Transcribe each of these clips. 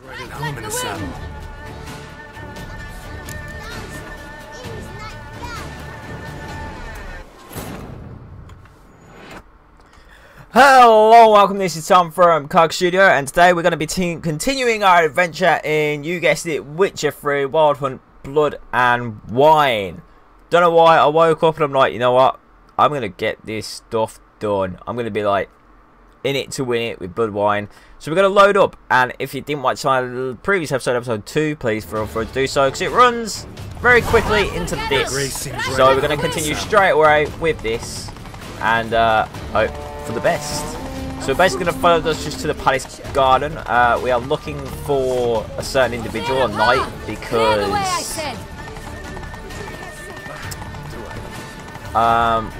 Right at home in a saddle. Hello, welcome. This is Tom from CogStudio, and today we're going to be continuing our adventure in, you guessed it, Witcher 3 Wild Hunt Blood and Wine. Don't know why I woke up and I'm like, you know what? I'm going to get this stuff done. I'm going to be like in it to win it with Blood Wine. So we're going to load up, and if you didn't watch my previous episode, episode 2, please feel free to do so, because it runs very quickly into this. So we're going to continue straight away with this, and hope for the best. So we're basically going to follow us just to the palace garden. We are looking for a certain individual, a knight, because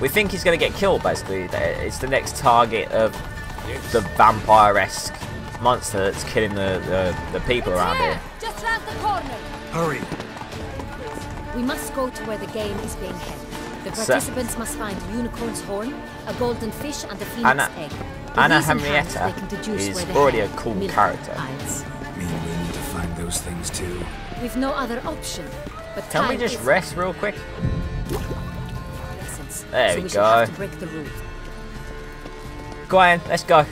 we think he's going to get killed. Basically, it's the next target of the vampire-esque monster that's killing the people around here. Just round the corner. Hurry. We must go to where the game is being held. The participants must find a unicorn's horn, a golden fish, and a phoenix egg. Anna Henrietta is already a cool character. Mean we need to find those things too. We've no other option. But can we just rest real quick? There we go. Have to break the rule. Go on, let's go.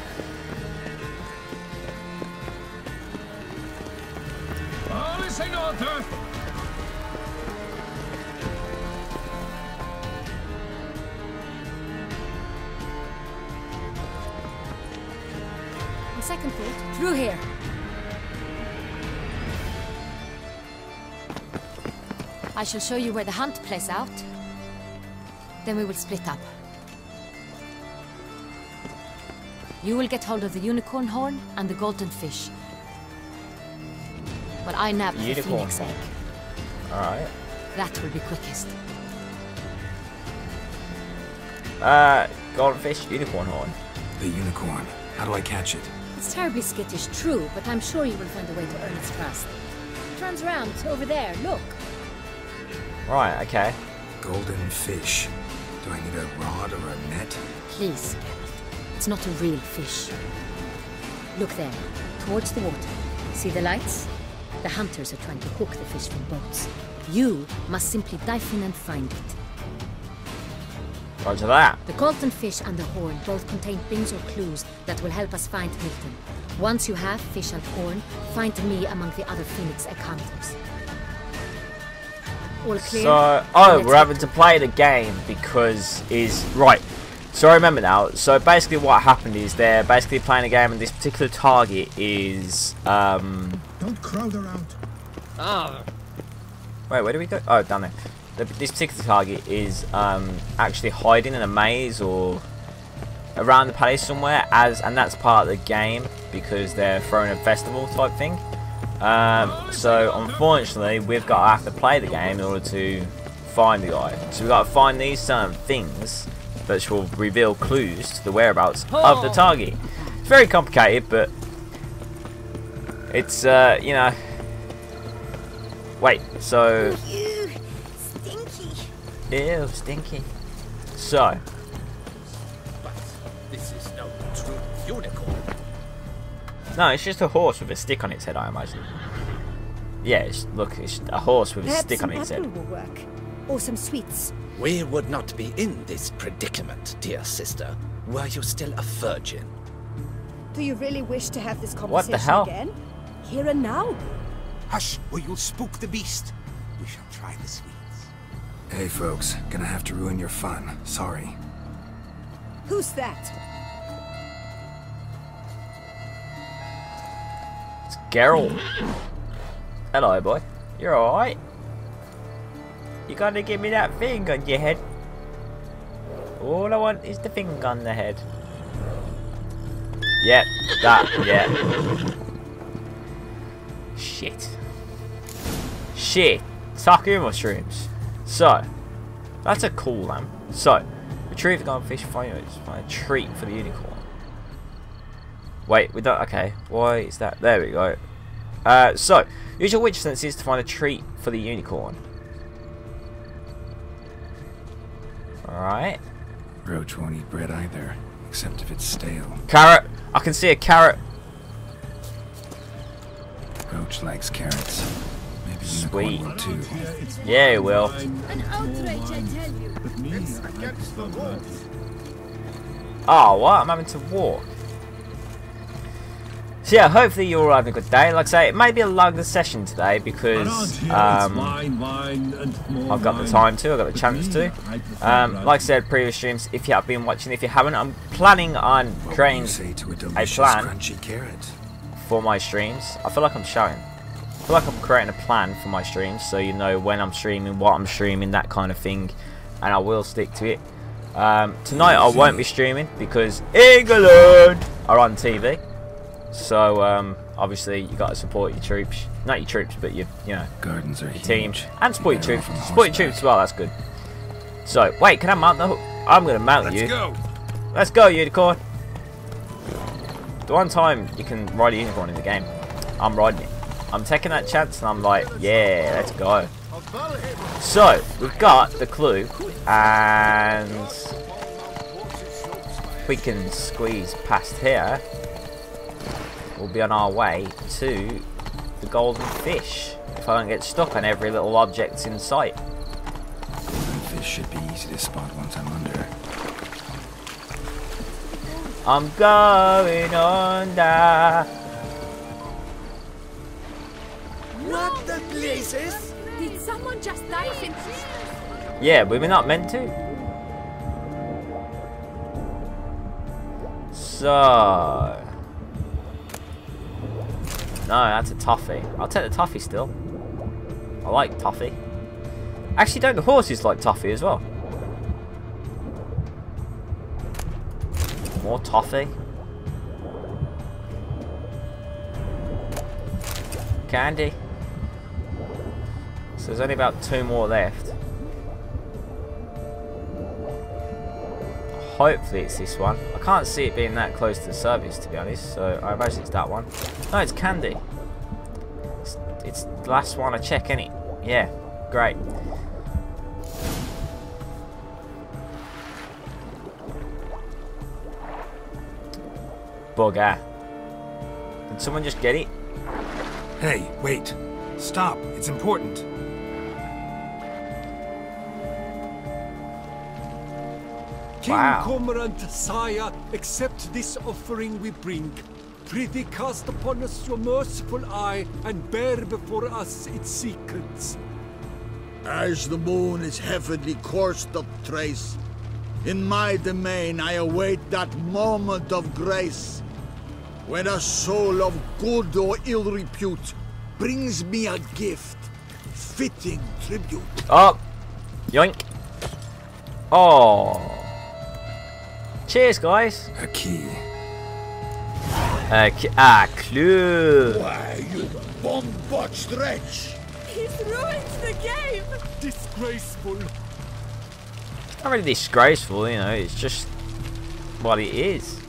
All is in order. Second thought, through here. I shall show you where the hunt plays out. Then we will split up. You will get hold of the unicorn horn and the golden fish. While I nab the phoenix egg. Alright. That will be quickest. Golden fish, unicorn horn. The unicorn. How do I catch it? It's terribly skittish, true, but I'm sure you will find a way to earn its trust. It runs around over there, look. Right, okay. Golden fish. Do I need a rod or a net? Please, it's not a real fish. Look there, towards the water. See the lights? The hunters are trying to hook the fish from boats. You must simply dive in and find it. Roger that. The golden fish and the horn both contain things or clues that will help us find Milton. Once you have fish and horn, find me among the other Phoenix egg hunters. All clear? So, oh, we're having to play the game because right. So I remember now. So basically, what happened is they're basically playing a game, and this particular target is Don't crowd around. Ah. Wait, where do we go? Oh, down there. This particular target is actually hiding in a maze or around the palace somewhere, and that's part of the game because they're throwing a festival type thing. So unfortunately, we've got to have to play the game in order to find the guy. So we've got to find these certain things that will reveal clues to the whereabouts of the target. It's very complicated, but it's you know. Wait, so. Ew, stinky. So. But this is no true unicorn. No, it's just a horse with a stick on its head, I imagine. Yeah, look, it's a horse with a stick on its head. Will work. Or some sweets. We would not be in this predicament, dear sister, were you still a virgin. Do you really wish to have this conversation What the hell? again? Here and now? Hush, or you'll spook the beast. We shall try the sweets. Hey folks, gonna have to ruin your fun. Sorry. Who's that? It's Geralt. Hello, boy. You're alright? You gotta give me that thing on your head. All I want is the thing on the head. Yep, that, yeah. Shit. Shit. Taku mushrooms. So, that's a cool lamp. So, retrieve the golden fish, find a treat for the unicorn. Wait, we don't. Okay, why is that? There we go. So, use your witch senses to find a treat for the unicorn. Alright. Roach won't eat bread either, except if it's stale. Carrot! I can see a carrot. Witch likes carrots. Maybe Sweet. Unicorn will too. Yeah, it will. An outrage, I tell you. It's against the rules. Oh, what? I'm having to walk. So yeah, hopefully you're all having a good day. Like I say, it may be a longer session today because I've got the time to, I've got the chance to. Like I said, previous streams, if you have been watching, if you haven't, I'm planning on creating a plan crunchy carrot? for my streams. I feel like I'm showing. I feel like I'm creating a plan for my streams, so you know when I'm streaming, what I'm streaming, that kind of thing, and I will stick to it. Tonight I won't be streaming because England are on TV. So obviously you got to support your troops, not your troops, but your Gardens are your team, huge. and support your They're troops. all from Support your troops as well. That's good. So wait, can I mount the? I'm gonna mount you. Let's go. Let's go, unicorn. The one time you can ride a unicorn in the game, I'm riding it. I'm taking that chance, and I'm like, yeah, let's go. So we've got the clue, and we can squeeze past here. We'll be on our way to the golden fish if I don't get stuck on every little object in sight. Fish should be easy to spot once I'm under. I'm going under. What the blazes? Did someone just dive in? Yeah, but we're not meant to. So no, that's a toffee. I'll take the toffee still. I like toffee. Actually, don't the horses like toffee as well? More toffee. Candy. So there's only about 2 more left. Hopefully it's this one. I can't see it being that close to the service, to be honest, so I imagine it's that one. No, it's candy. It's the last one I check, innit? Yeah, great. Bugger. Did someone just get it? Hey, wait. Stop. It's important. King Wow. Cormorant, sire, accept this offering we bring. Prithee cast upon us your merciful eye, and bear before us its secrets. As the moon is heavenly coursed of trace, in my domain I await that moment of grace, when a soul of good or ill repute brings me a gift, fitting tribute. Oh! Yoink! Oh! Cheers, guys! A key. Clue! Why, you bomb-botched wretch! He's ruined the game! Disgraceful. Not really disgraceful, you know, it's just what it is.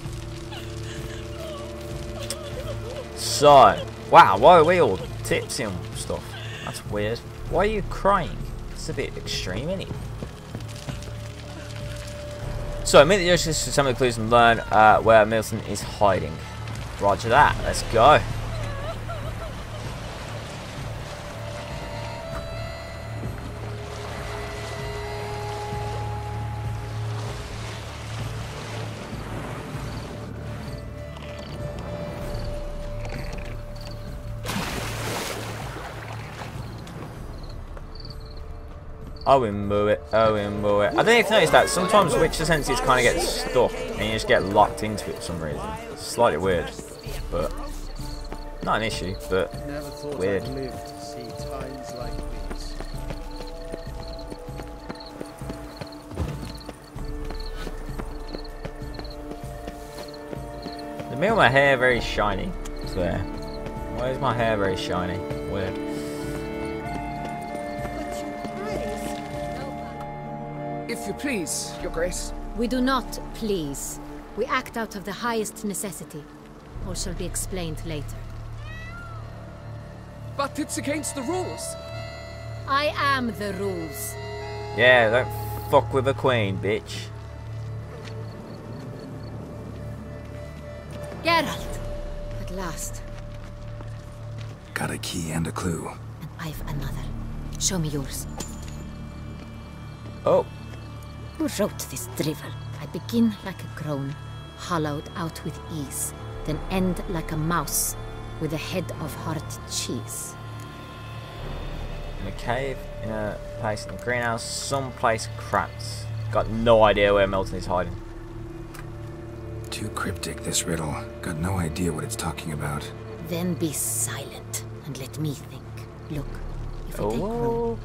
So, wow, why are we all tipsy and stuff? That's weird. Why are you crying? It's a bit extreme, isn't it? So, immediately just to some of the clues and learn where Milton is hiding. Roger that, let's go. Oh, we move it. Oh, we move it. I don't know if you noticed that. Sometimes Witcher senses kind of get stuck and you just get locked into it for some reason. It's slightly weird, but not an issue, but weird. They made my hair very shiny. There. Why is my hair very shiny? Weird. If you please, Your Grace. We do not please. We act out of the highest necessity. All shall be explained later. But it's against the rules. I am the rules. Yeah, don't fuck with a queen, bitch. Geralt! At last. Gotta a key and a clue. And I've another. Show me yours. Oh. Who wrote this drivel? I begin like a groan, hollowed out with ease, then end like a mouse with a head of hard cheese. In a cave, in a place in the greenhouse, someplace cramped. Got no idea where Milton is hiding. Too cryptic, this riddle. Got no idea what it's talking about. Then be silent and let me think. Look, if I take room,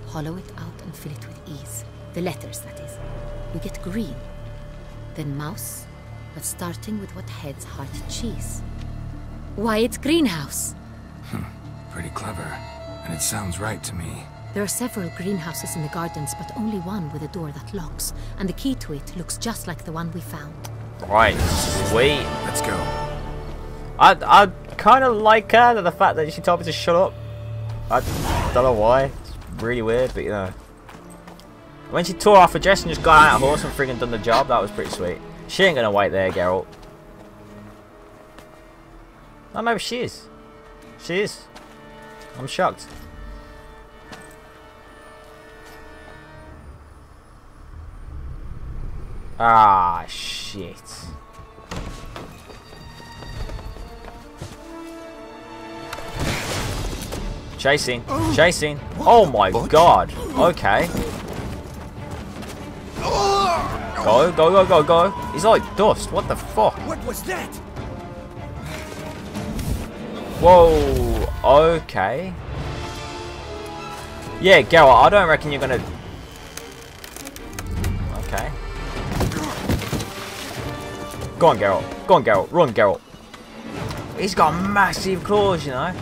hollow it out and fill it with ease. The letters, that is. You get green. Then mouse, but starting with what heads heart cheese. Why, it's greenhouse. Pretty clever. And it sounds right to me. There are several greenhouses in the gardens, but only one with a door that locks. And the key to it looks just like the one we found. Right, sweet. Let's go. I kind of like her, the fact that she told me to shut up. I don't know why. It's really weird, but you know. When she tore off her dress and just got out of horse and friggin' done the job, that was pretty sweet. She ain't gonna wait there, Geralt. Oh, maybe she is. She is. I'm shocked. Ah, shit. Chasing. Chasing. Oh my god. Okay. Go, go, go, go, go. He's like dust. What the fuck? What was that? Whoa. Okay. Yeah, Geralt, I don't reckon you're gonna... Okay. Go on, Geralt. Go on, Geralt. Run, Geralt. He's got massive claws, you know.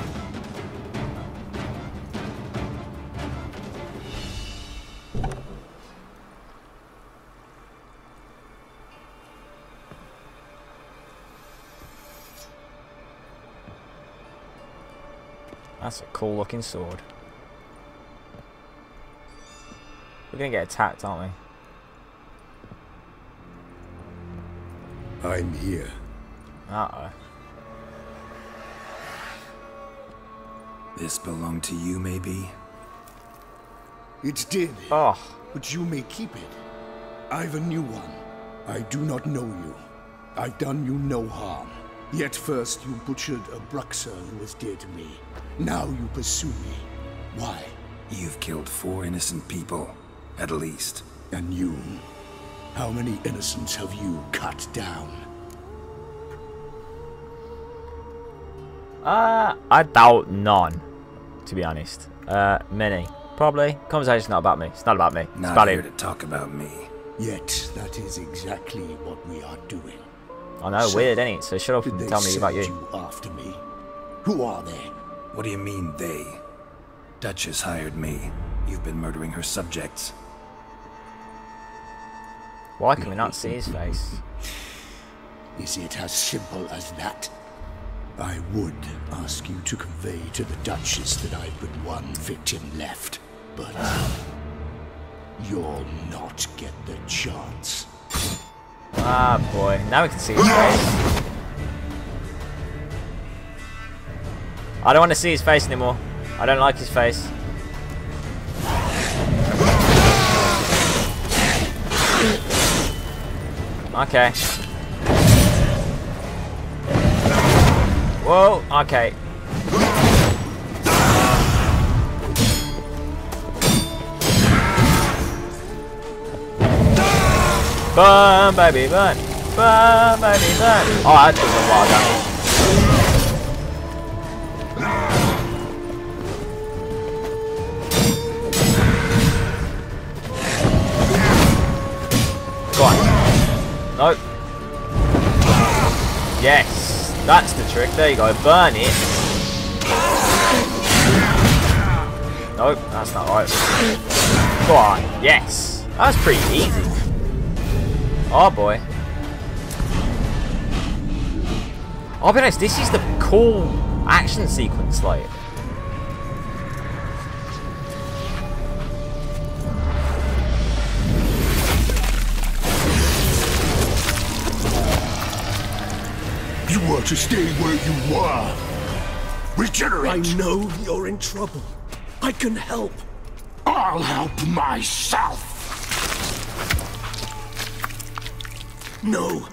That's a cool looking sword. We're gonna get attacked, aren't we? I'm here. Uh-oh. This belonged to you, maybe? It did. Oh. But you may keep it. I've a new one. I do not know you. I've done you no harm. Yet first you butchered a Bruxer who was dear to me. Now you pursue me. Why? You've killed 4 innocent people, at least. And you? How many innocents have you cut down? I doubt none, to be honest. Many. Probably. Conversation's not about me. It's not about me. It's Not about here him. to talk about me. Yet that is exactly what we are doing. I know, So, weird, ain't it? So shut up did and they tell me about send you. after me? Who are they? What do you mean, they? Duchess hired me. You've been murdering her subjects. Why can we not see his face? Is it as simple as that? I would ask you to convey to the Duchess that I've but one victim left, but you'll not get the chance. Ah, boy. Now we can see his face. I don't want to see his face anymore. I don't like his face. Okay. Whoa, okay. Burn, baby, burn. Burn, baby, burn. Oh, that took a while damage. Go on. Nope. Yes, that's the trick. There you go. Burn it. Nope, that's not right. Go on. Yes. That was pretty easy. Oh boy. I'll be honest, this is the cool action sequence, like. You were to stay where you were. Regenerate! I know you're in trouble. I can help. I'll help myself! No,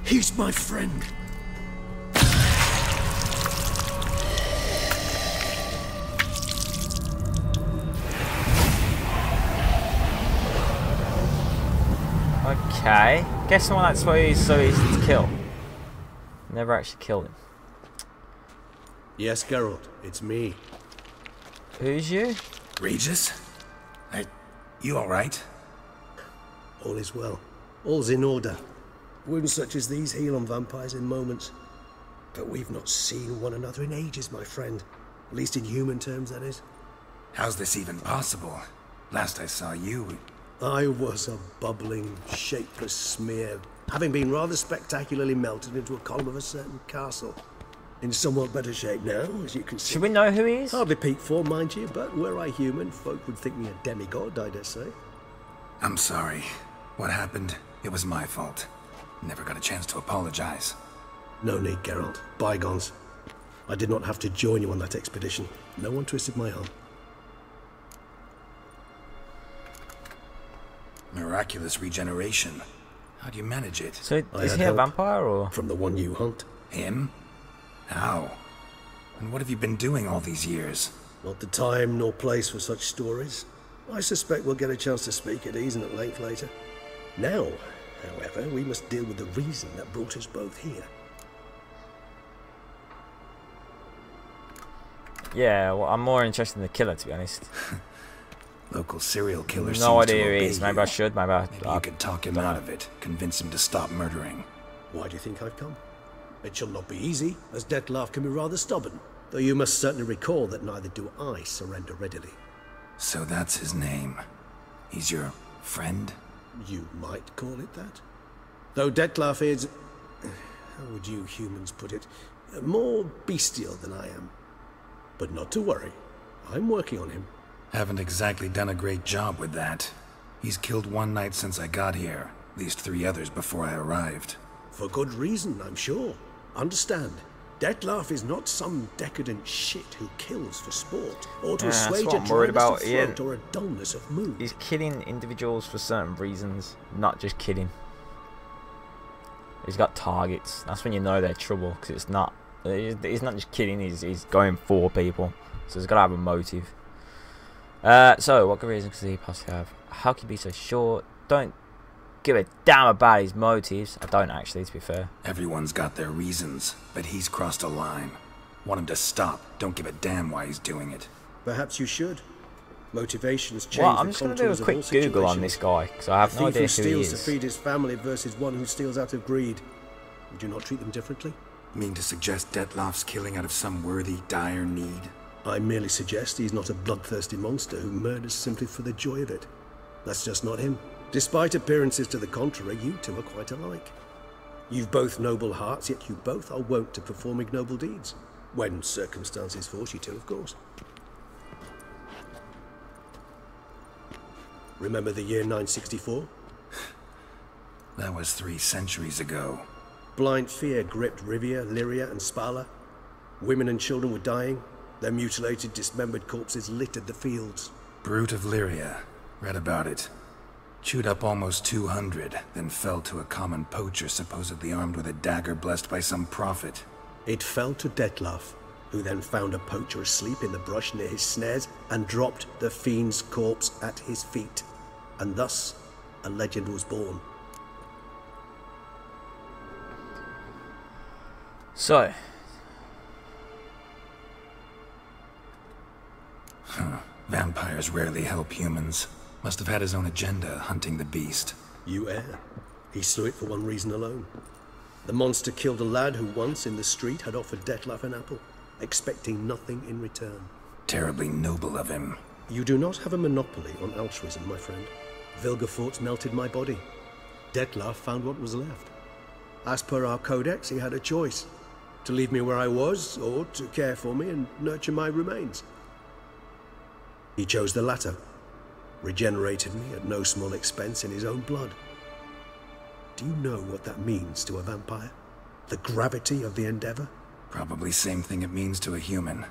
he's my friend. Okay. Guess why that's why he's so easy to kill. Never actually killed him. Yes, Geralt, it's me. Who's you? Regis? You alright? All is well. All's in order. Wounds such as these heal on vampires in moments. But we've not seen one another in ages, my friend. At least in human terms, that is. How's this even possible? Last I saw you... I was a bubbling, shapeless smear, having been rather spectacularly melted into a column of a certain castle. In somewhat better shape now, as you can see. Should we know who he is? Hardly peak form, mind you, but were I human, folk would think me a demigod, I dare say. I'm sorry. What happened, it was my fault. Never got a chance to apologize. No need, Geralt. Bygones. I did not have to join you on that expedition. No one twisted my arm. Miraculous regeneration. How do you manage it? So, is he a vampire, or...? From the one you hunt. Him? How? And what have you been doing all these years? Not the time nor place for such stories. I suspect we'll get a chance to speak at ease and at length later. Now, however, we must deal with the reason that brought us both here. Yeah, well, I'm more interested in the killer, to be honest. Local serial killer. No idea who he is. Maybe I should. Maybe you could talk him out of it. Convince him to stop murdering. Why do you think I've come? It shall not be easy, as Dettlaff can be rather stubborn. Though you must certainly recall that neither do I surrender readily. So that's his name. He's your friend? You might call it that. Though Dettlaff is... how would you humans put it? More bestial than I am. But not to worry. I'm working on him. Haven't exactly done a great job with that. He's killed one knight since I got here. At least 3 others before I arrived. For good reason, I'm sure. Understand, Dettlaff is not some decadent shit who kills for sport, or to assuage a dryness of throat or a dullness of mood. He's killing individuals for certain reasons, not just killing. He's got targets. That's when you know they're trouble, because it's not. He's not just killing. He's going for people. So he's got to have a motive. So what good reason could he possibly have? How can he be so short? Don't give a damn about his motives. I don't actually, to be fair. Everyone's got their reasons, but he's crossed a line. Want him to stop. Don't give a damn why he's doing it. Perhaps you should. Motivations change. Well, I'm just going to do a quick Google on this guy, because I have no idea who he is. A thief who steals to feed his family versus one who steals out of greed. Would you not treat them differently? Mean to suggest Dettlaff's killing out of some worthy, dire need? I merely suggest he's not a bloodthirsty monster who murders simply for the joy of it. That's just not him. Despite appearances to the contrary, you two are quite alike. You've both noble hearts, yet you both are wont to perform ignoble deeds. When circumstances force you to, of course. Remember the year 964? That was 3 centuries ago. Blind fear gripped Rivia, Lyria, and Spala. Women and children were dying. Their mutilated, dismembered corpses littered the fields. Brute of Lyria. Read about it. Chewed up almost 200, then fell to a common poacher supposedly armed with a dagger blessed by some prophet. It fell to Dettlaff, who then found a poacher asleep in the brush near his snares and dropped the fiend's corpse at his feet. And thus, a legend was born. So... Vampires rarely help humans. Must have had his own agenda, hunting the beast. You err. He slew it for one reason alone. The monster killed a lad who once, in the street, had offered Dettlaff an apple, expecting nothing in return. Terribly noble of him. You do not have a monopoly on altruism, my friend. Vilgefortz melted my body. Dettlaff found what was left. As per our codex, he had a choice. To leave me where I was, or to care for me and nurture my remains. He chose the latter. Regenerated me at no small expense in his own blood. Do you know what that means to a vampire? The gravity of the endeavor? Probably same thing it means to a human.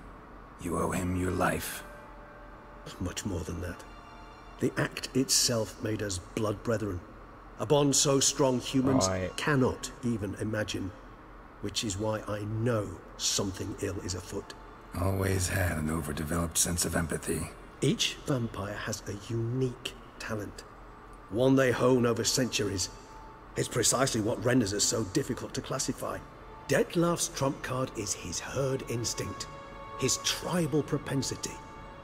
You owe him your life. Much more than that. The act itself made us blood brethren. A bond so strong humans cannot even imagine. Which is why I know something ill is afoot. Always had an overdeveloped sense of empathy. Each vampire has a unique talent. One they hone over centuries. It's precisely what renders it so difficult to classify. Detlef's trump card is his herd instinct. His tribal propensity.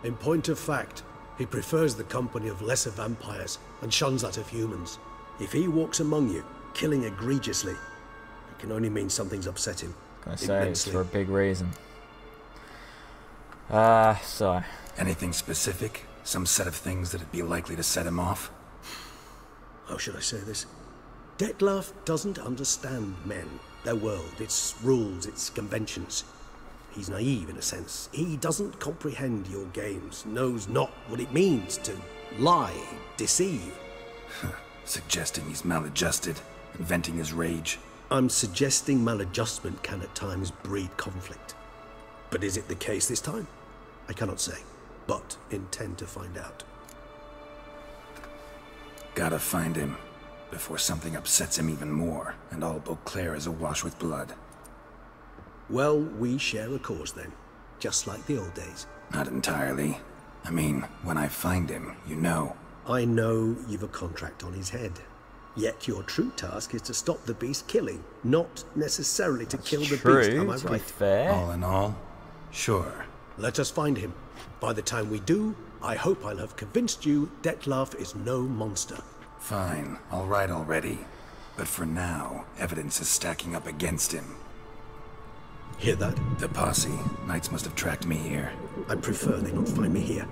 In point of fact, he prefers the company of lesser vampires and shuns that of humans. If he walks among you, killing egregiously, it can only mean something's upset him. Gonna say it's for a big reason. So. Anything specific? Some set of things that'd be likely to set him off? How should I say this? Detlef doesn't understand men, their world, its rules, its conventions. He's naive in a sense. He doesn't comprehend your games, knows not what it means to lie, deceive. Suggesting he's maladjusted, and venting his rage. I'm suggesting maladjustment can at times breed conflict. But is it the case this time? I cannot say, but intend to find out. Gotta find him, before something upsets him even more, and all Beauclair is awash with blood. Well, we share a cause then, just like the old days. Not entirely. I mean, when I find him, you know. I know you've a contract on his head. Yet your true task is to stop the beast killing, not necessarily to kill the beast, am I right? Fair. All in all, sure. Let us find him. By the time we do, I hope I'll have convinced you Detlef is no monster. Fine, all right already. But for now, evidence is stacking up against him. Hear that? The posse. Knights must have tracked me here. I'd prefer they not find me here.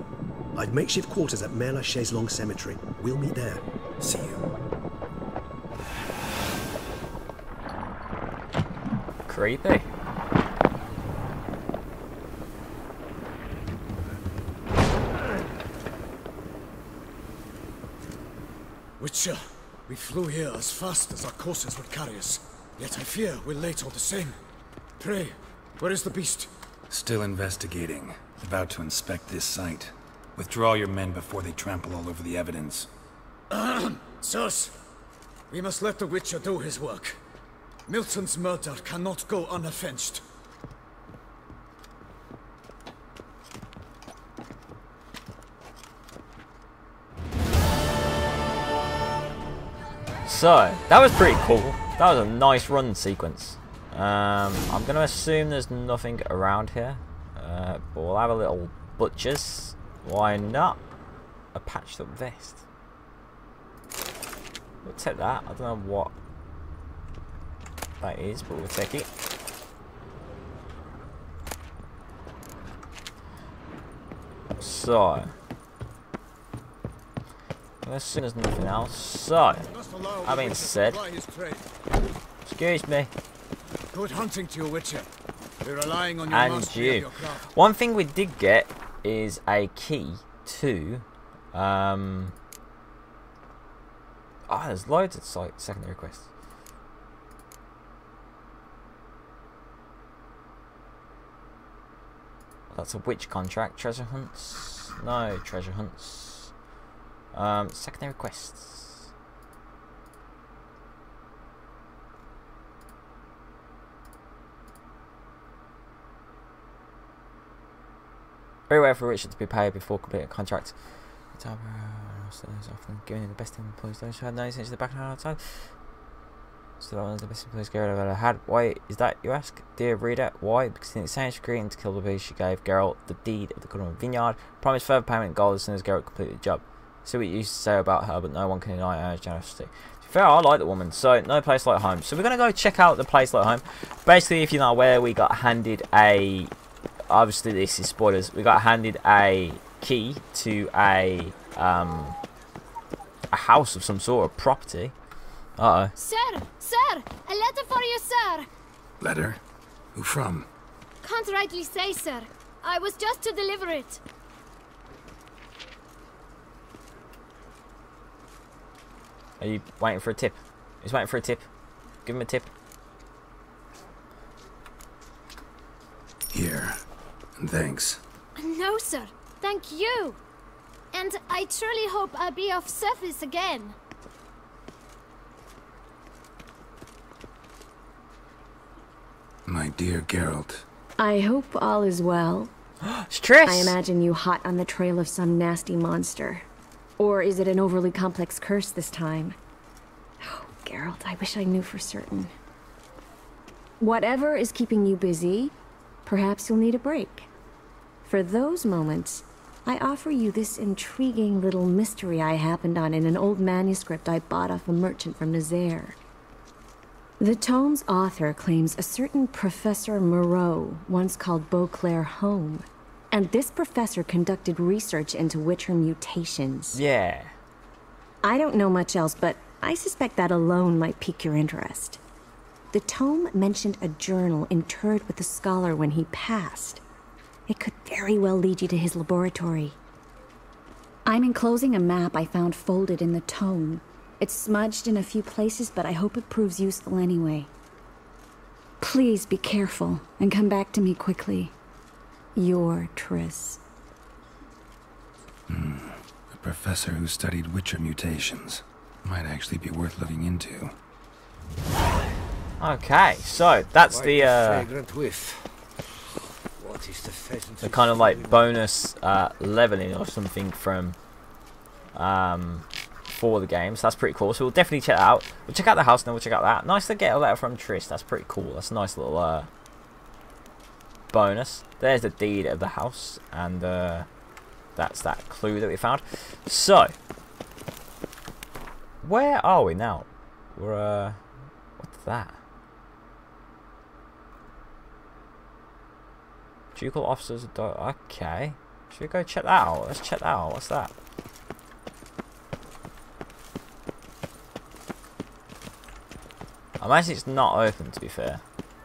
I've makeshift quarters at Mère Lachaise Long Cemetery. We'll meet there. See you. Creepy. Witcher, we flew here as fast as our courses would carry us. Yet I fear we're late all the same. Pray, where is the beast? Still investigating. About to inspect this site. Withdraw your men before they trample all over the evidence. Sirs, we must let the Witcher do his work. Milton's murder cannot go unavenged. So, that was pretty cool. That was a nice run sequence. I'm going to assume there's nothing around here. But we'll have a little butcher's. Why not? A patched up vest. We'll take that. I don't know what that is, but we'll take it. So, as soon as nothing else. So, that being said, excuse me. Good hunting to you, Witcher. We're relying on your and mastery of your craft. One thing we did get is a key to there's loads of secondary quests. That's a witch contract. Treasure hunts. No treasure hunts. Secondary quests. Very rare for Richard to be paid before completing a contract. The time is often giving the best employees those who had no intention of backing out outside. So that was the best employees Geralt ever had. Why is that, you ask? Dear reader, why? Because in exchange for agreeing to kill the beast, she gave Geralt the deed of the Goodman Vineyard, promised further payment in gold as soon as Geralt completed the job. See what you used to say about her, but no one can deny her generosity. To be fair, I like the woman, so no place like home. So we're going to go check out the place like home. Basically, if you're not aware, we got handed a... Obviously, this is spoilers. We got handed a key to a house of some sort of property. Uh-oh. Sir, a letter for you, sir. Letter? Who from? Can't rightly say, sir. I was just to deliver it. Are you waiting for a tip? He's waiting for a tip. Give him a tip. Thanks. No, sir. Thank you. And I truly hope I'll be of service again. My dear Geralt. I hope all is well. Stress! I imagine you hot on the trail of some nasty monster. Or is it an overly complex curse this time? Oh, Geralt, I wish I knew for certain. Whatever is keeping you busy, perhaps you'll need a break. For those moments, I offer you this intriguing little mystery I happened on in an old manuscript I bought off a merchant from Nazaire. The tome's author claims a certain Professor Moreau once called Beauclair home. And this professor conducted research into Witcher mutations. Yeah. I don't know much else, but I suspect that alone might pique your interest. The tome mentioned a journal interred with the scholar when he passed. It could very well lead you to his laboratory. I'm enclosing a map I found folded in the tome. It's smudged in a few places, but I hope it proves useful anyway. Please be careful and come back to me quickly. Your Triss. A professor who studied Witcher mutations. Might actually be worth looking into. Okay, so that's Quite the fragrant whiff. What is the pheasant? the kind of like bonus leveling or something from for the game. So that's pretty cool. So we'll definitely check that out. We'll check out the house and then we'll check out that. Nice to get a letter from Triss. That's pretty cool. That's a nice little bonus. There's the deed of the house, and that's that clue that we found. So where are we now? We're what's that? Ducal officers. Okay, should we go check that out? Let's check that out. What's that? I imagine it's not open, to be fair,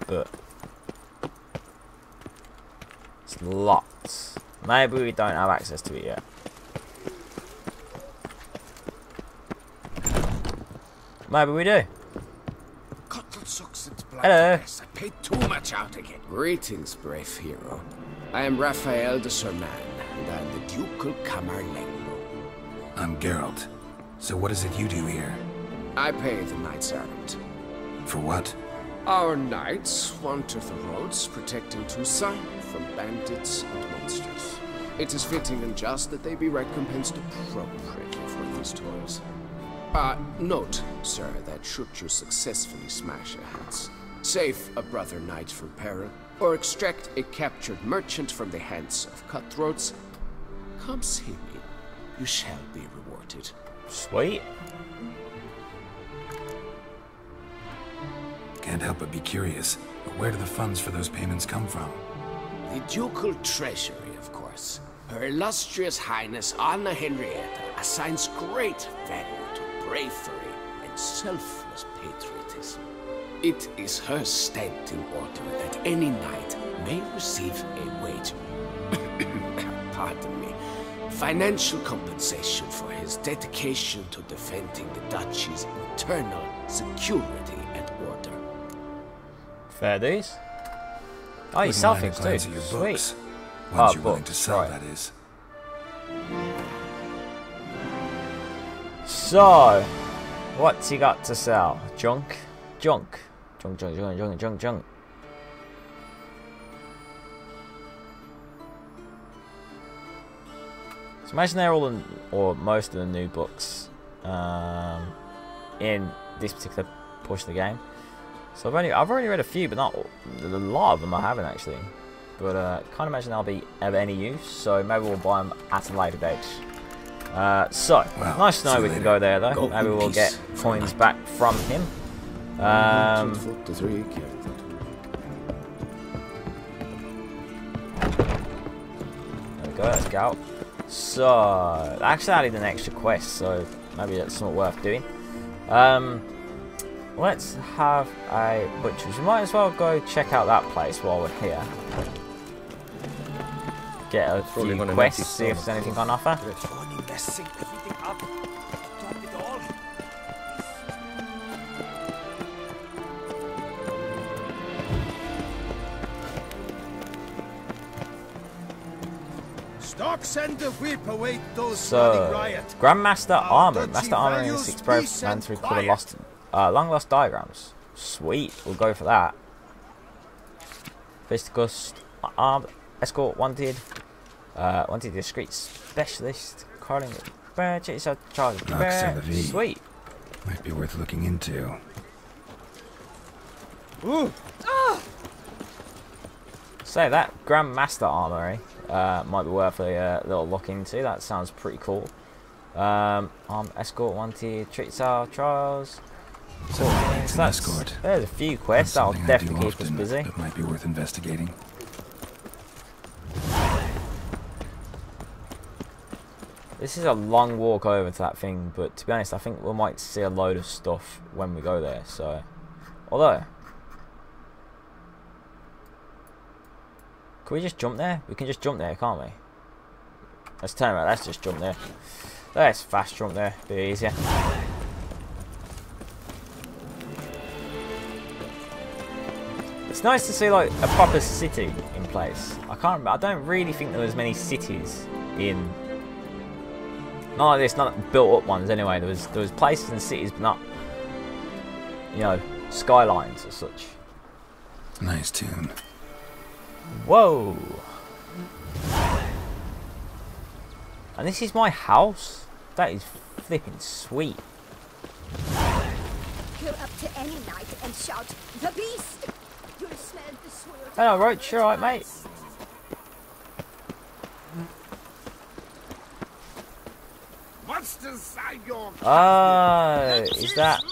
but it's locked. Maybe we don't have access to it yet. Maybe we do. Hello. I paid too much out again. Greetings, brave hero. I am Raphael de Serman, and I am the Ducal Camarlengo. I'm Geralt. So what is it you do here? I pay the knights errant. For what? Our knights wander the roads, protecting Toussaint from bandits and monsters. It is fitting and just that they be recompensed appropriately for these toils. Note, sir, that should you successfully smash a house, save a brother knight from peril, or extract a captured merchant from the hands of cutthroats, come see me. You shall be rewarded. Sweet. Can't help but be curious. But where do the funds for those payments come from? The ducal treasury, of course. Her illustrious highness Anna Henrietta assigns great value to bravery and selfless patriotism. It is her standing order that any knight may receive a wage, pardon me, financial compensation for his dedication to defending the duchy's internal security and order. Fair dues. Oh, you sell things too. Your Sweet. books. Ones you're willing books, to sell, right. that is. So, what's he got to sell? Junk? Junk. Junk, junk, junk, junk, junk, junk. So imagine they're all in, or most of the new books in this particular portion of the game. So I've already read a few, but not a lot of them I haven't actually. But can't imagine they'll be of any use. So maybe we'll buy them at a later date. Well, nice to know we can go there though. Maybe we'll get coins back from him. There we go. Let's go. So actually added an extra quest, so maybe that's something worth doing. Let's have a butcher's. We might as well go check out that place while we're here. Get a few quests, see if there's anything on offer. Stocks and the whip await those So, running riot. Grandmaster Armor. duchy Master Armor in values 6 Pro peace man and to record quiet. long lost diagrams. Sweet, we'll go for that. Fisticus, escort wanted. Wanted discreet specialist. Calling it bear, charge bear. Sweet. Might be worth looking into. Ooh. So that Grandmaster Armory might be worth a little look into. That sounds pretty cool. Escort wanted, treats our trials. So escort. There's a few quests that'll definitely keep us busy. It might be worth investigating. This is a long walk over to that thing, but to be honest, I think we might see a load of stuff when we go there. So, although, can we just jump there? We can just jump there, can't we? Let's turn around. Let's just jump there. Let's fast jump there. Be easier. It's nice to see like a proper city in place. I don't really think there was many cities in. Not like this, not built up ones anyway. There was places and cities, but not, you know, skylines or such. Nice tune. Whoa! And this is my house? That is flipping sweet. Go up to any night and shout, "The beast!" You'll smell the sword. Hello, Roach. You alright, mate? Oh, is that...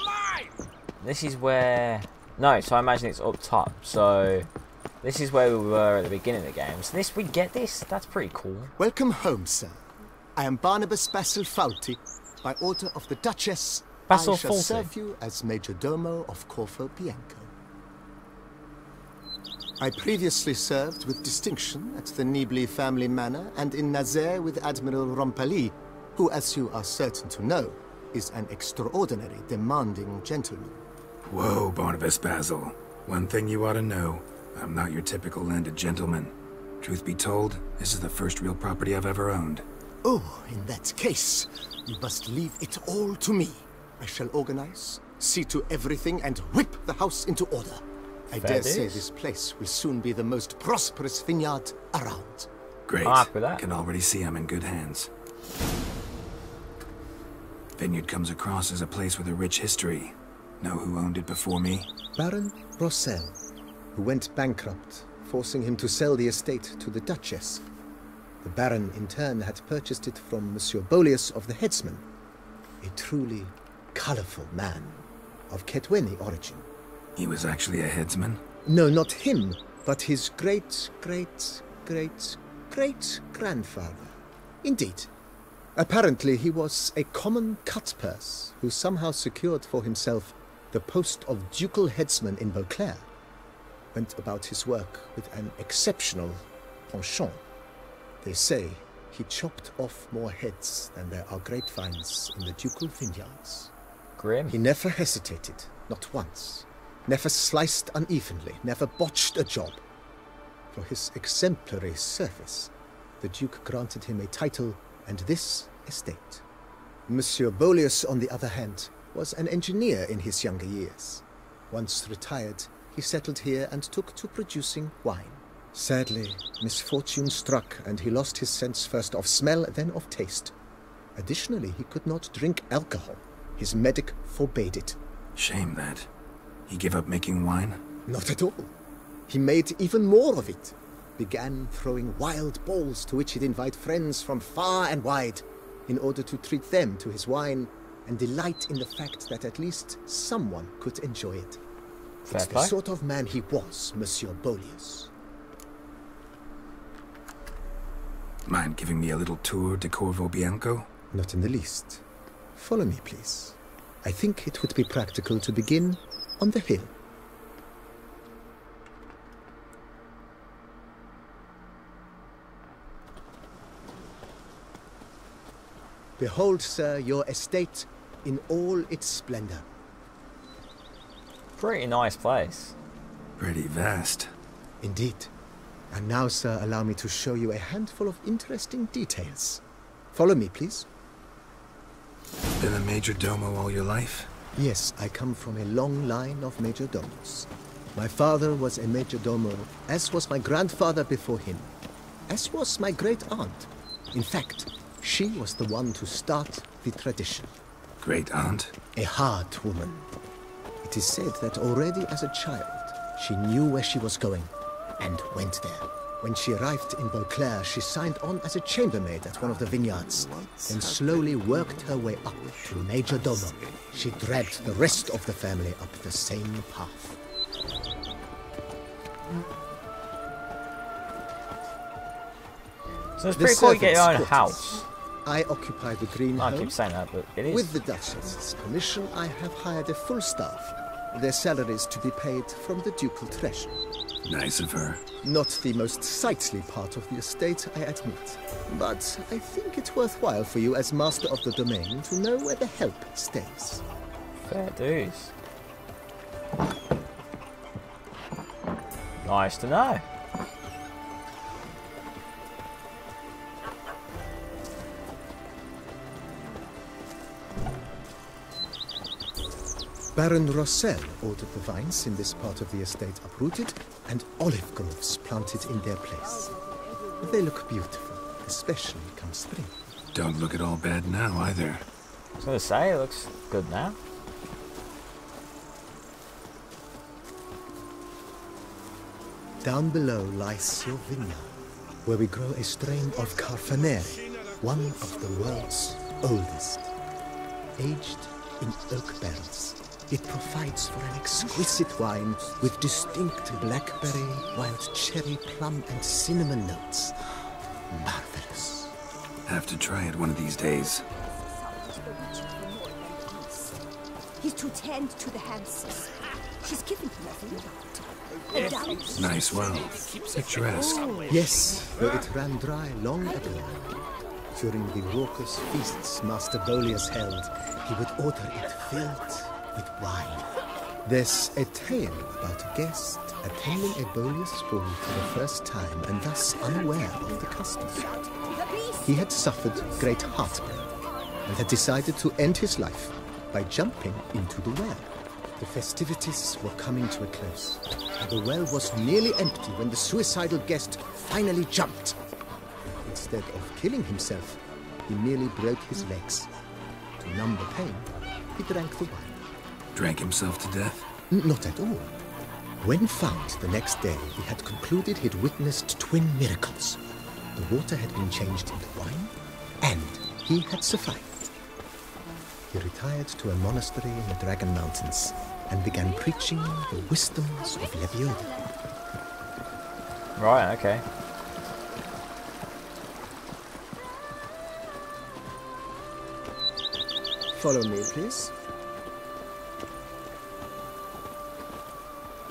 This is where... No, so I imagine it's up top. So, this is where we were at the beginning of the game. So we get this? That's pretty cool. Welcome home, sir. I am Barnabas Basilfalti. By order of the Duchess, Basilfalti. I shall serve you as Major Domo of Corvo Bianco. I previously served with distinction at the Nibli family manor and in Nazaire with Admiral Rompali, who, as you are certain to know, is an extraordinary, demanding gentleman. Whoa, Barnabas Basil. One thing you ought to know. I'm not your typical landed gentleman. Truth be told, this is the first real property I've ever owned. Oh, in that case, you must leave it all to me. I shall organize, see to everything, and whip the house into order. I dare say this place will soon be the most prosperous vineyard around. Great. Can already see I'm in good hands. Vineyard comes across as a place with a rich history. Know who owned it before me? Baron Rossel, who went bankrupt, forcing him to sell the estate to the Duchess. The Baron, in turn, had purchased it from Monsieur Bolius of the Headsman, a truly colourful man of Ketweni origin. He was actually a headsman? No, not him, but his great-great-great-great-grandfather. Indeed. Apparently, he was a common cut-purse who somehow secured for himself the post of ducal headsman in Beauclair. Went about his work with an exceptional penchant. They say he chopped off more heads than there are grapevines in the ducal vineyards. Grim. He never hesitated, not once. Never sliced unevenly, never botched a job. For his exemplary service, the Duke granted him a title and this estate. Monsieur Bolius, on the other hand, was an engineer in his younger years. Once retired, he settled here and took to producing wine. Sadly, misfortune struck and he lost his sense first of smell, then of taste. Additionally, he could not drink alcohol. His medic forbade it. Shame that. He gave up making wine? Not at all. He made even more of it. Began throwing wild balls to which he'd invite friends from far and wide in order to treat them to his wine and delight in the fact that at least someone could enjoy it. It's the sort of man he was, Monsieur Bolius. Mind giving me a little tour de Corvo Bianco? Not in the least. Follow me, please. I think it would be practical to begin on the hill. Behold, sir, your estate in all its splendor. Pretty nice place. Pretty vast. Indeed. And now, sir, allow me to show you a handful of interesting details. Follow me, please. Been a major domo all your life? Yes, I come from a long line of major domos. My father was a major domo, as was my grandfather before him, as was my great-aunt. In fact, she was the one to start the tradition. Great-aunt? A hard woman. It is said that already as a child, she knew where she was going and went there. When she arrived in Beauclair, she signed on as a chambermaid at one of the vineyards, and slowly worked her way up to major domo. She dragged the rest of the family up the same path. So it's pretty cool you get your own house. I occupy the green home. I keep saying that, but it is. With the Duchess's permission, I have hired a full staff. Their salaries to be paid from the ducal treasury. Nice of her. Not the most sightly part of the estate, I admit. But I think it's worthwhile for you as master of the domain to know where the help stays. Fair dues. Nice to know. Baron Rossel ordered the vines in this part of the estate uprooted and olive groves planted in their place. They look beautiful, especially come spring. Don't look at all bad now, either. I was going to say, it looks good now. Down below lies your vineyard, where we grow a strain of Carfanere, one of the world's oldest. Aged in oak barrels, it provides for an exquisite wine with distinct blackberry, wild cherry, plum, and cinnamon notes. Marvelous. Have to try it one of these days. He's to tend to the hamsters. She's given him a vineyard. Nice well. Picturesque. Yes, though it ran dry long ago. During the raucous feasts Master Bolius held, he would order it filled with wine. There's a tale about a guest attending a Bolius ball for the first time and thus unaware of the custom. He had suffered great heartbreak and had decided to end his life by jumping into the well. The festivities were coming to a close, and the well was nearly empty when the suicidal guest finally jumped. Instead of killing himself, he merely broke his legs. To numb the pain, he drank the wine. Drank himself to death? Not at all. When found the next day, he had concluded he'd witnessed twin miracles. The water had been changed into wine, and he had survived. He retired to a monastery in the Dragon Mountains and began preaching the wisdoms of Lebioda. Right, okay. Follow me, please.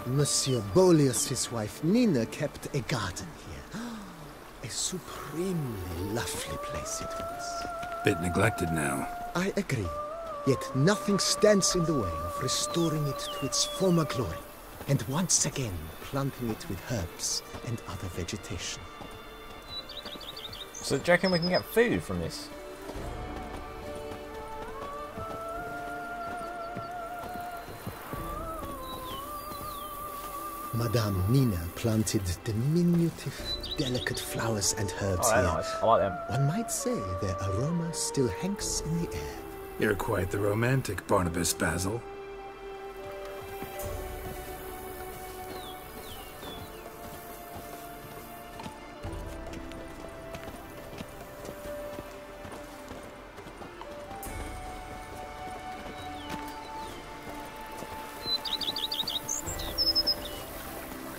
Monsieur Bolius, his wife Nina, kept a garden here. A supremely lovely place it was. Bit neglected now. I agree. Yet nothing stands in the way of restoring it to its former glory, and once again planting it with herbs and other vegetation. So do you reckon we can get food from this? Madame Nina planted diminutive, delicate flowers and herbs here. Nice. I like them. One might say their aroma still hangs in the air. You're quite the romantic, Barnabas Basil.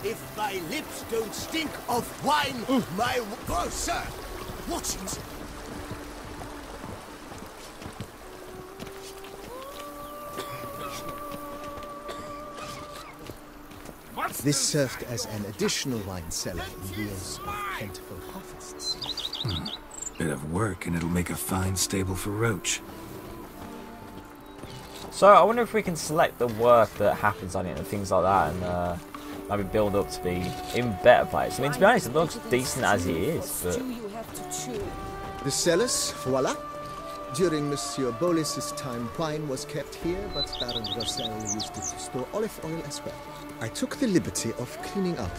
If my lips don't stink of wine, my... Oh, sir! Watch it! This served as an additional wine cellar in years of plentiful harvests. Bit of work, and it'll make a fine stable for Roach. So I wonder if we can select the work that happens on it and things like that, and maybe build up to be in better place. I mean, to be honest, it looks decent as it is, but... The cellars, voila. During Monsieur Bolis's time, wine was kept here, but Baron Rossel used it to store olive oil as well. I took the liberty of cleaning up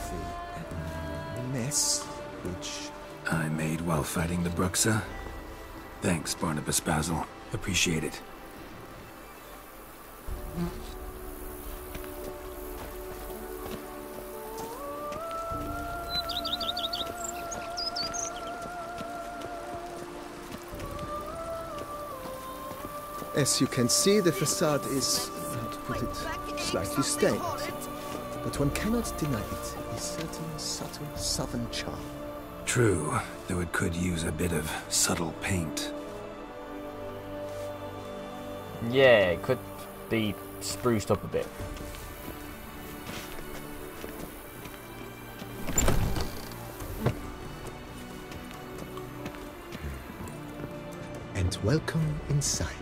the mess, which I made while fighting the Bruxa. Thanks, Barnabas Basil. Appreciate it. As you can see, the facade is, how to put it, slightly stained. But one cannot deny it, a certain subtle southern charm. True, though it could use a bit of subtle paint. Yeah, it could be spruced up a bit. And welcome inside.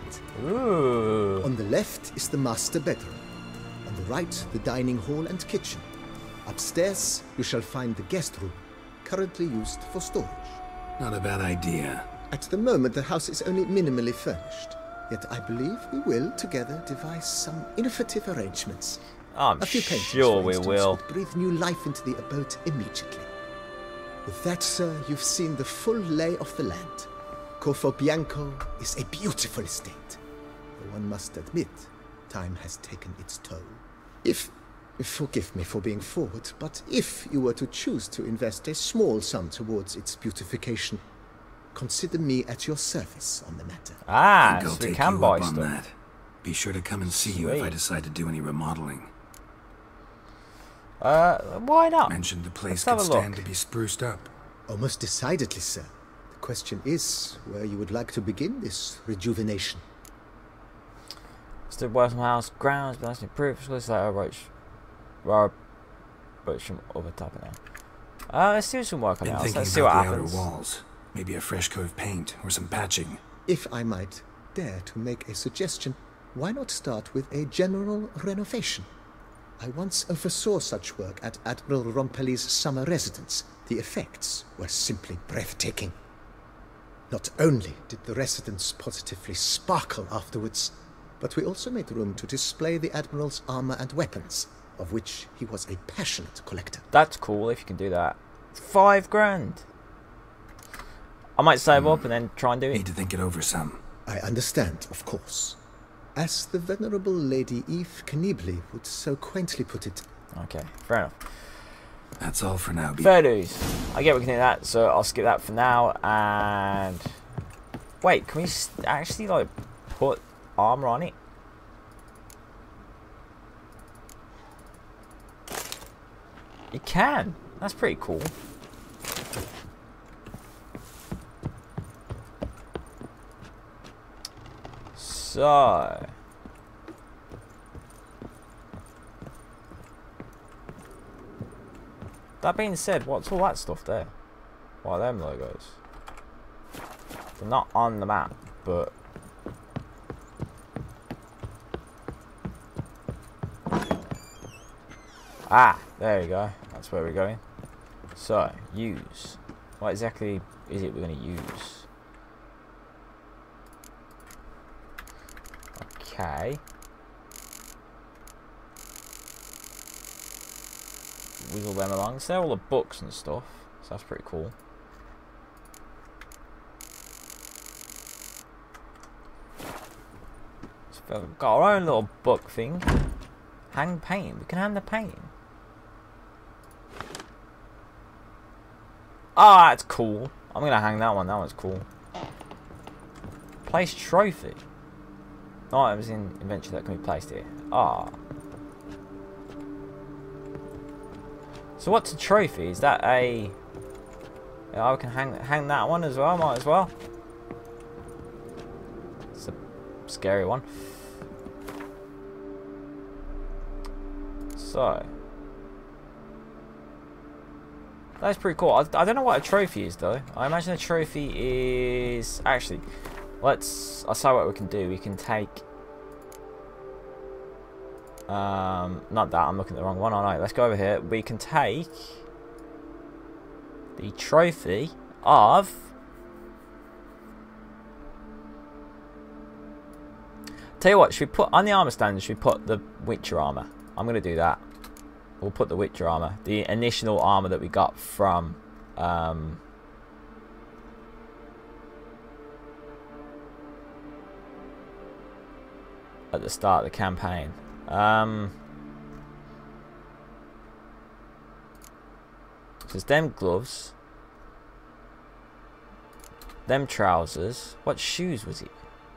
Ooh. On the left is the master bedroom. On the right, the dining hall and kitchen. Upstairs, you shall find the guest room, currently used for storage. Not a bad idea. At the moment, the house is only minimally furnished. Yet I believe we will, together, devise some innovative arrangements. I'm a few paintings, sure for instance, we will. would breathe new life into the abode immediately. With that, sir, you've seen the full lay of the land. Corfo Bianco is a beautiful estate. Though one must admit, time has taken its toll. Forgive me for being forward, but if you were to choose to invest a small sum towards its beautification, consider me at your service on the matter. Ah, I'll so we take can you buy up on stuff. that. Be sure to come and see you if I Sweet. decide to do any remodeling. Why not? Mentioned the place Let's have could a stand look. to be spruced up. Oh, most decidedly, sir. The question is where you would like to begin this rejuvenation. Still work on house grounds, but that's improved. Looks like I wrote from other type of now. Let's do some work on the Been house. thinking Let's see what about the happens. outer walls. Maybe a fresh coat of paint or some patching. If I might dare to make a suggestion, why not start with a general renovation? I once oversaw such work at Admiral Rompelli's summer residence. The effects were simply breathtaking. Not only did the residence positively sparkle afterwards, but we also made room to display the Admiral's armor and weapons, of which he was a passionate collector. That's cool if you can do that. 5 grand. I might save up and then try and do it. Need to think it over some. I understand, of course. As the venerable Lady Eve Knibley would so quaintly put it. Okay, fair enough. That's all for now. Fair dues. I get we can do that, so I'll skip that for now. And wait, can we actually like put armor on it? You can. That's pretty cool. So that being said, what's all that stuff there? What are them logos? They're not on the map, but ah, there we go. That's where we're going. So, use. What exactly is it we're going to use? Okay. Wiggle them along. So they're all the books and stuff. So that's pretty cool. So we've got our own little book thing. Hang painting. We can hang the painting. Oh, that's cool. I'm going to hang that one. That one's cool. Place trophy. Items in inventory that can be placed here. Ah. So what's a trophy? Is that a... Yeah, I can hang that one as well. Might as well. It's a scary one. So. That's pretty cool. I don't know what a trophy is though. I imagine a trophy is... Actually, I'll say what we can do. We can take... Not that, I'm looking at the wrong one. I know. Let's go over here. We can take the trophy of tell you what, should we put on the armor stand, should we put the Witcher armor? I'm gonna do that. We'll put the Witcher armor, the initial armor that we got from at the start of the campaign. So it's them gloves, them trousers. What shoes was it?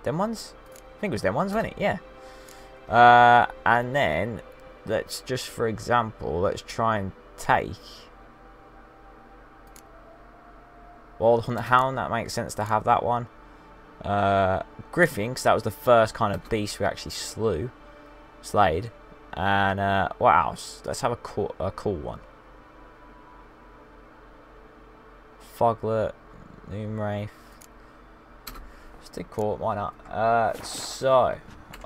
Them ones? I think it was them ones, wasn't it? Yeah. And then let's just, for example, let's try and take Wild Hunt Hound. That makes sense to have that one. Griffin, because that was the first kind of beast we actually slayed. And what else? Let's have a cool one. Foglet, Noomwraith. Stick court, why not?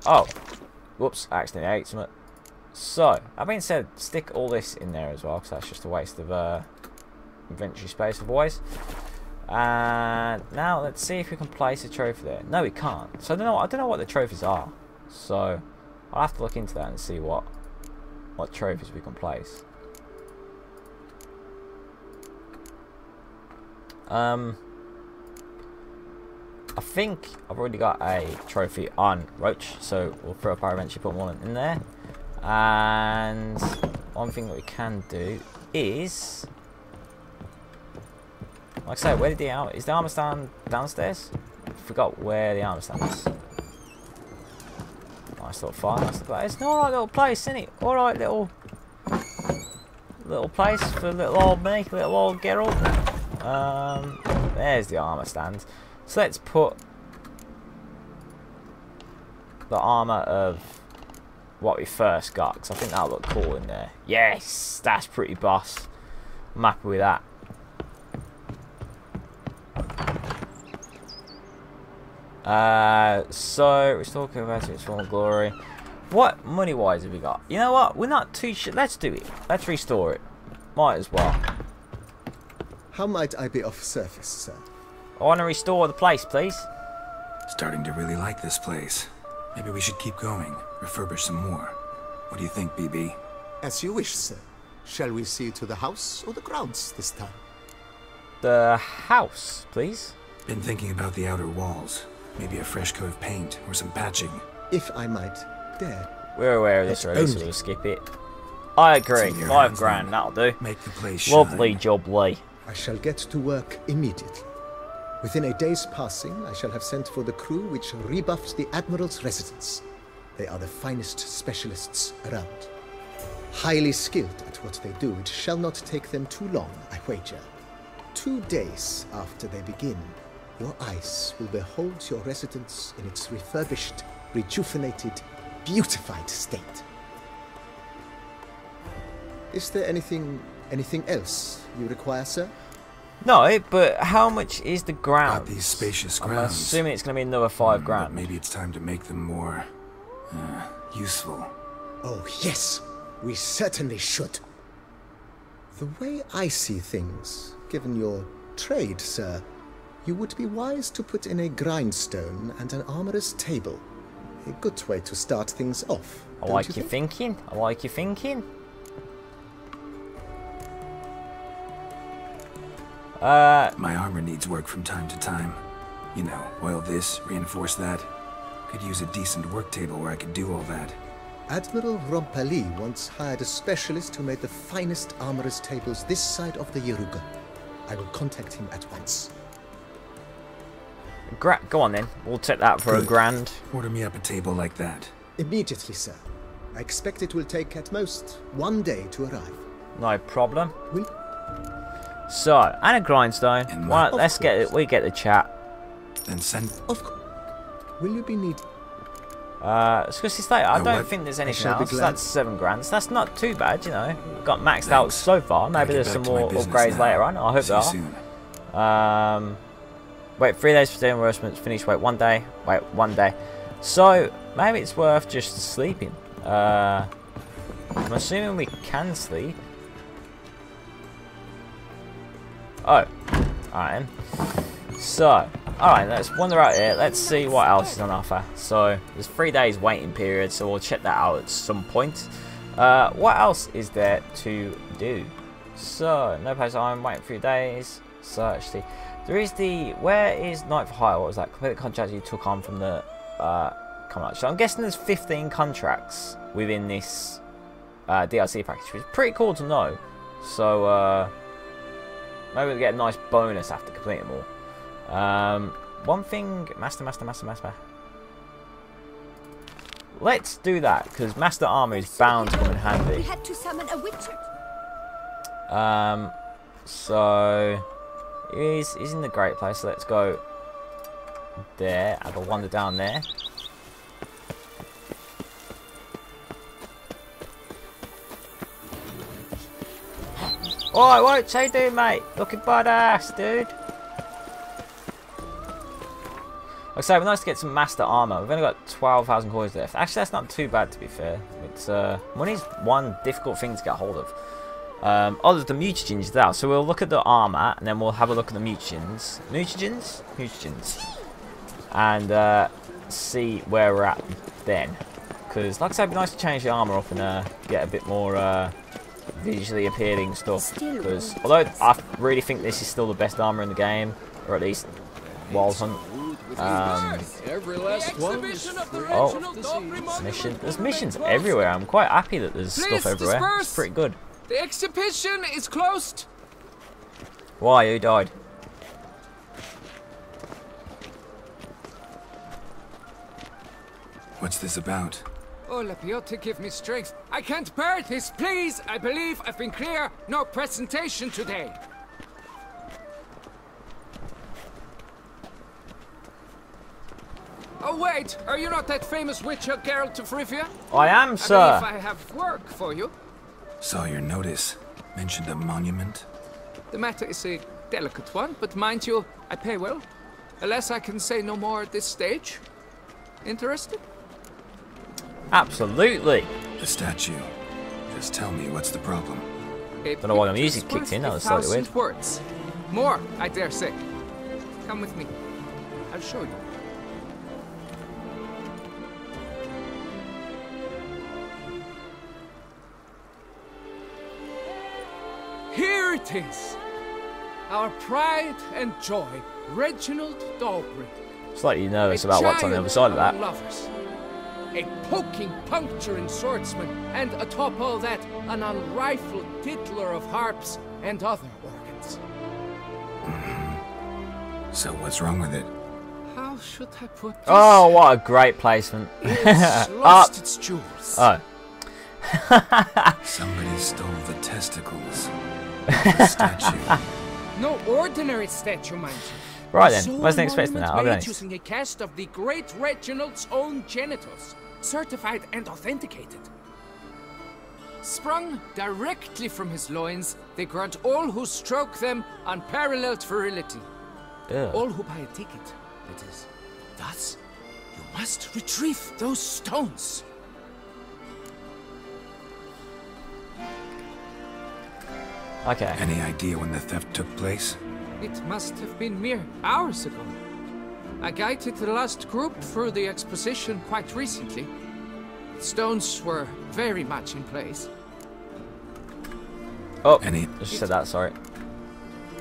Oh, whoops, I accidentally ate something. So, that being said, stick all this in there as well, because that's just a waste of inventory space otherwise. And now let's see if we can place a trophy there. No, we can't. So I don't know what the trophies are. So I'll have to look into that and see what trophies we can place. I think I've already got a trophy on Roach, so we'll throw up our eventually put one in there. And one thing that we can do is, like I say, where did is the armor stand downstairs? I forgot where the armor stand is. Nice little farm. It's an alright little place, isn't it? Alright little place for little old me, little old Geralt. There's the armor stand. So let's put the armor of what we first got, because I think that'll look cool in there. Yes, that's pretty boss. I'm happy with that. So we're talking about its former glory. What money wise have we got? You know what? We're not too sure. Let's do it. Let's restore it. Might as well. How might I be of service, sir? I want to restore the place, please. Starting to really like this place. Maybe we should keep going. Refurbish some more. What do you think, BB? As you wish, sir. Shall we see to the house or the grounds this time? The house, please. Been thinking about the outer walls. Maybe a fresh coat of paint or some patching. If I might dare. We're aware of this already, so we'll skip it. I agree. 5 grand, that'll do. Make the place lovely job, Lee. I shall get to work immediately. Within a day's passing, I shall have sent for the crew which rebuffed the Admiral's residence. They are the finest specialists around. Highly skilled at what they do, it shall not take them too long, I wager. 2 days after they begin, your eyes will behold your residence in its refurbished, rejuvenated, beautified state. Is there anything else you require, sir? No, but how much is the ground? These spacious I'm grounds. assuming it's going to be another 5 grand. Maybe it's time to make them more useful. Oh, yes. We certainly should. The way I see things, given your trade, sir, you would be wise to put in a grindstone and an armorer's table. A good way to start things off. I like your thinking. I like your thinking. My armor needs work from time to time. You know, oil this, reinforce that. Could use a decent work table where I could do all that. Admiral Rompali once hired a specialist who made the finest armorer's tables this side of the Yaruga. I will contact him at once. Go on then. We'll take that for Good. $1 grand. Order me up a table like that. Immediately, sir. I expect it will take at most 1 day to arrive. No problem. So, and a grindstone. Well, let's get it. We get the chat. Then send. Of course. Will you be needed? I don't think there's anything else. That's 7 grand. So that's not too bad, you know. Got maxed out so far. Maybe there's some more upgrades later on. I hope there are. Wait 3 days for doing reimbursements. Finish. Wait 1 day. Wait 1 day. So maybe it's worth just sleeping. I'm assuming we can sleep. Oh, alright. So, alright, let's wander out here. Let's see what else is on offer. So, there's 3 days waiting period, so we'll check that out at some point. What else is there to do? So, no place I'm waiting 3 days. Search the. There is the. Where is Night for Hire? What was that? Complete the contract you took on from the. Come on. So, I'm guessing there's 15 contracts within this DLC package, which is pretty cool to know. So, maybe we'll get a nice bonus after completing them all. One thing, master. Let's do that because master armor is bound to come in handy. We had to summon a witcher. So he's in the great place. So let's go there. Have a wander down there. Oh, what you doing, mate? Looking badass, dude. Like I say, it'd be nice to get some master armor. We've only got 12,000 coins left. Actually, that's not too bad, to be fair. It's money's one difficult thing to get hold of. Oh, there's the mutagens there. So we'll look at the armor, and then we'll have a look at the mutagens. Mutagens, and see where we're at then. Because, like I said, it'd be nice to change the armor up and get a bit more visually appealing stuff. Because although I really think this is still the best armor in the game, or at least Wild Hunt. Every last one is there's missions everywhere. I'm quite happy that there's stuff everywhere. Disperse. It's pretty good. The exhibition is closed. Why? Who died? What's this about? Oh, Lapiote, give me strength. I can't bear this, please. I believe I've been clear. No presentation today. Oh, wait. Are you not that famous witcher, Geralt of Rivia? I am, sir. I believe I have work for you. Saw your notice. Mentioned a monument. The matter is a delicate one, but mind you, I pay well. Alas, I can say no more at this stage. Interested? Absolutely. The statue. Just tell me what's the problem. Don't know why the music kicked in. That was slightly weird. Words. More, I dare say. Come with me. I'll show you. Here it is. Our pride and joy, Reginald Dalbury. Slightly nervous about what's on the other side of that. Lovers. A poking, puncturing swordsman, and atop all that, an unrifled tiddler of harps and other organs. So what's wrong with it? How should I put this? Oh, what a great placement. It's lost its jewels. Oh. Somebody stole the testicles. The statue. No ordinary statue, mind you. Right then, wasn't expecting that. I'll be honest. Using a cast of the great Reginald's own genitals, certified and authenticated. Sprung directly from his loins, they grant all who stroke them unparalleled virility. All who buy a ticket, that is. Thus, you must retrieve those stones. Okay. Any idea when the theft took place? It must have been mere hours ago. I guided the last group through the exposition quite recently. The stones were very much in place. Oh, just said that, sorry.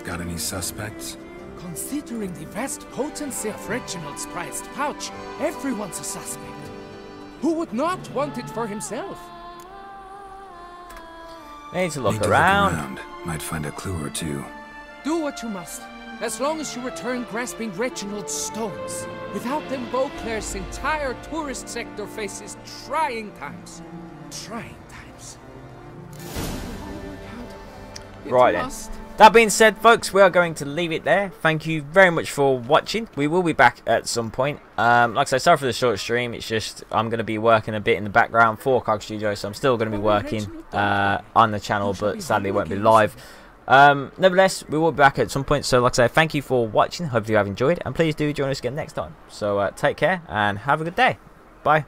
Got any suspects? Considering the vast potency of Reginald's prized pouch, everyone's a suspect. Who would not want it for himself? Need to look around. Might find a clue or two. Do what you must, as long as you return grasping Reginald's stones. Without them, Beauclair's entire tourist sector faces trying times. Trying times. Right then. That being said, folks, we are going to leave it there. Thank you very much for watching. We will be back at some point. Like I said, sorry for the short stream. It's just I'm going to be working a bit in the background for CogStudio, so I'm still going to be working on the channel, but sadly it won't be live. Nevertheless, we will be back at some point. So like I say, thank you for watching. Hopefully you have enjoyed, and please do join us again next time. So take care and have a good day. Bye.